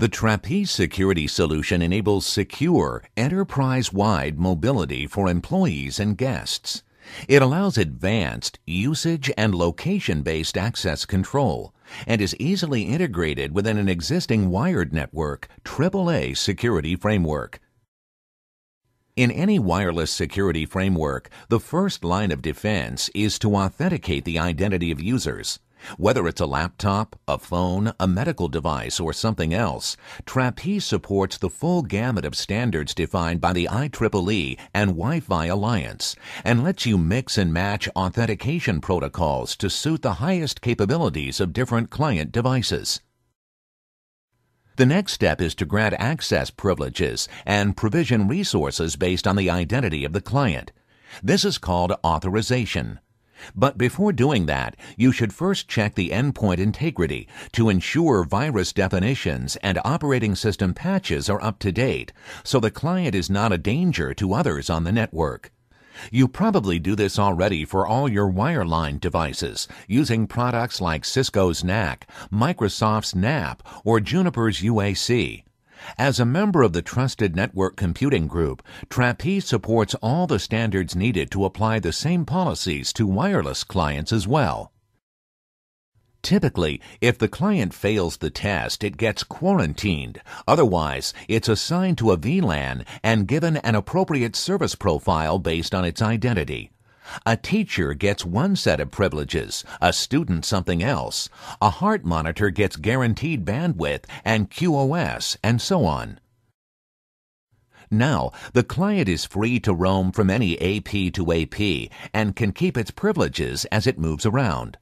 The Trapeze security solution enables secure, enterprise-wide mobility for employees and guests. It allows advanced usage and location-based access control and is easily integrated within an existing wired network AAA security framework. In any wireless security framework, the first line of defense is to authenticate the identity of users. Whether it's a laptop, a phone, a medical device, or something else, Trapeze supports the full gamut of standards defined by the IEEE and Wi-Fi Alliance and lets you mix and match authentication protocols to suit the highest capabilities of different client devices. The next step is to grant access privileges and provision resources based on the identity of the client. This is called authorization. But before doing that, you should first check the endpoint integrity to ensure virus definitions and operating system patches are up to date, so the client is not a danger to others on the network. You probably do this already for all your wireline devices, using products like Cisco's NAC, Microsoft's NAP, or Juniper's UAC. As a member of the Trusted Network Computing Group, Trapeze supports all the standards needed to apply the same policies to wireless clients as well. Typically, if the client fails the test, it gets quarantined. Otherwise, it's assigned to a VLAN and given an appropriate service profile based on its identity. A teacher gets one set of privileges, a student something else. A heart monitor gets guaranteed bandwidth and QoS, and so on. Now, the client is free to roam from any AP to AP and can keep its privileges as it moves around.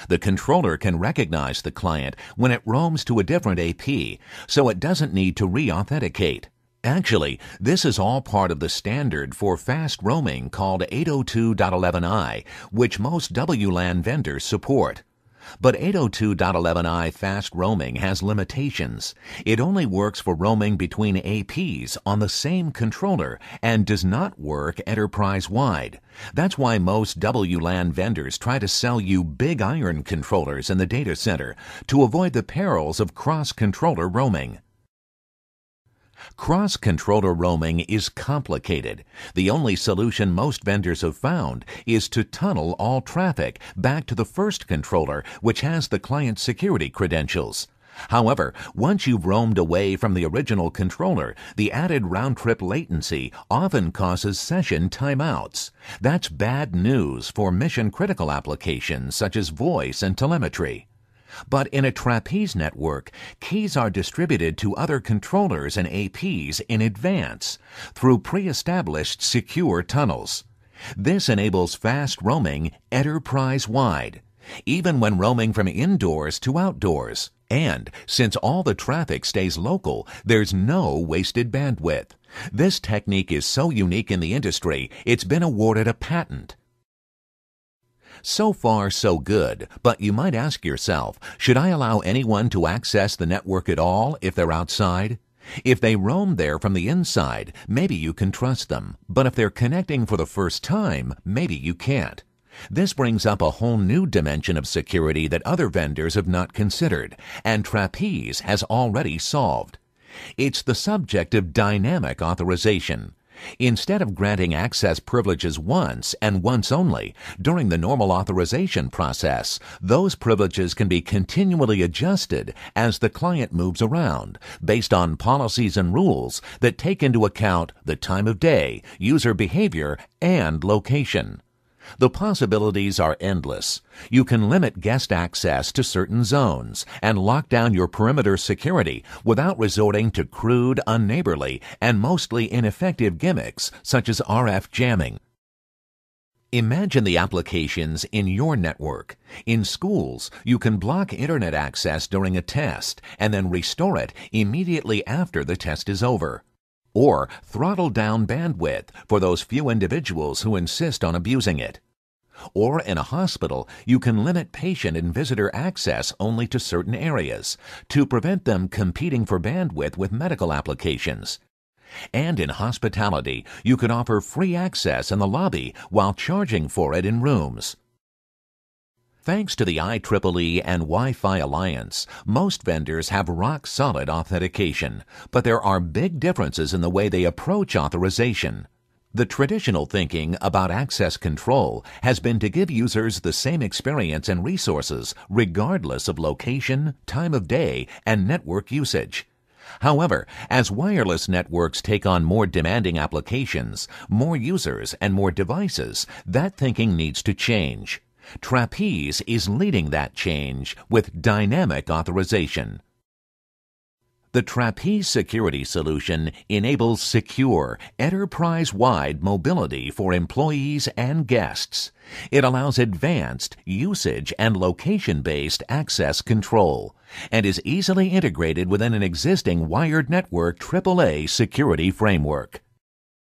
The controller can recognize the client when it roams to a different AP, so it doesn't need to re-authenticate. Actually, this is all part of the standard for fast roaming called 802.11i, which most WLAN vendors support. But 802.11i fast roaming has limitations. It only works for roaming between APs on the same controller and does not work enterprise-wide. That's why most WLAN vendors try to sell you big iron controllers in the data center to avoid the perils of cross-controller roaming. Cross-controller roaming is complicated. The only solution most vendors have found is to tunnel all traffic back to the first controller, which has the client's security credentials. However, once you've roamed away from the original controller, the added round-trip latency often causes session timeouts. That's bad news for mission-critical applications such as voice and telemetry. But in a Trapeze network, keys are distributed to other controllers and APs in advance through pre-established secure tunnels. This enables fast roaming enterprise-wide, even when roaming from indoors to outdoors. And since all the traffic stays local, there's no wasted bandwidth. This technique is so unique in the industry, it's been awarded a patent. So far, so good, but you might ask yourself, should I allow anyone to access the network at all if they're outside? If they roam there from the inside, maybe you can trust them, but if they're connecting for the first time, maybe you can't. This brings up a whole new dimension of security that other vendors have not considered, and Trapeze has already solved. It's the subject of Dynamic Authorization. Instead of granting access privileges once and once only during the normal authorization process, those privileges can be continually adjusted as the client moves around based on policies and rules that take into account the time of day, user behavior, and location. The possibilities are endless. You can limit guest access to certain zones and lock down your perimeter security without resorting to crude, unneighborly, and mostly ineffective gimmicks such as RF jamming. Imagine the applications in your network. In schools, you can block internet access during a test and then restore it immediately after the test is over. Or throttle down bandwidth for those few individuals who insist on abusing it. Or in a hospital, you can limit patient and visitor access only to certain areas to prevent them competing for bandwidth with medical applications. And in hospitality, you can offer free access in the lobby while charging for it in rooms. Thanks to the IEEE and Wi-Fi Alliance, most vendors have rock-solid authentication, but there are big differences in the way they approach authorization. The traditional thinking about access control has been to give users the same experience and resources regardless of location, time of day, and network usage. However, as wireless networks take on more demanding applications, more users, and more devices, that thinking needs to change. Trapeze is leading that change with Dynamic Authorization. The Trapeze security solution enables secure, enterprise-wide mobility for employees and guests. It allows advanced, usage and location-based access control, and is easily integrated within an existing wired network AAA security framework.